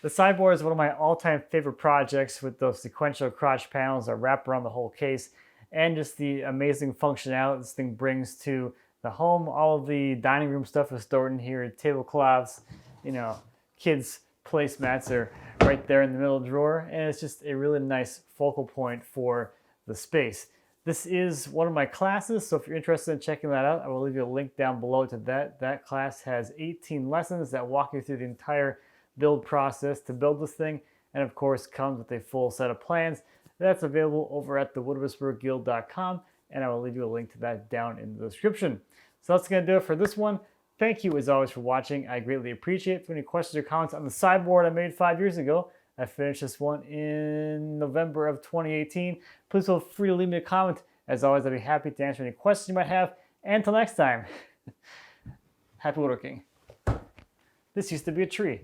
The sideboard is one of my all-time favorite projects with those sequential crotch panels that wrap around the whole case and just the amazing functionality this thing brings to the home. All of the dining room stuff is stored in here, tablecloths, kids' placemats are right there in the middle drawer, and it's just a really nice focal point for the space. This is one of my classes, so if you're interested in checking that out, I will leave you a link down below to that. That class has 18 lessons that walk you through the entire build process to build this thing, and of course comes with a full set of plans. That's available over at thewoodwhispererguild.com, and I will leave you a link to that down in the description. So that's going to do it for this one. Thank you as always for watching. I greatly appreciate it. If you have any questions or comments on the sideboard I made 5 years ago, I finished this one in November of 2018. Please feel free to leave me a comment. As always, I'd be happy to answer any questions you might have. And until next time, happy woodworking. This used to be a tree.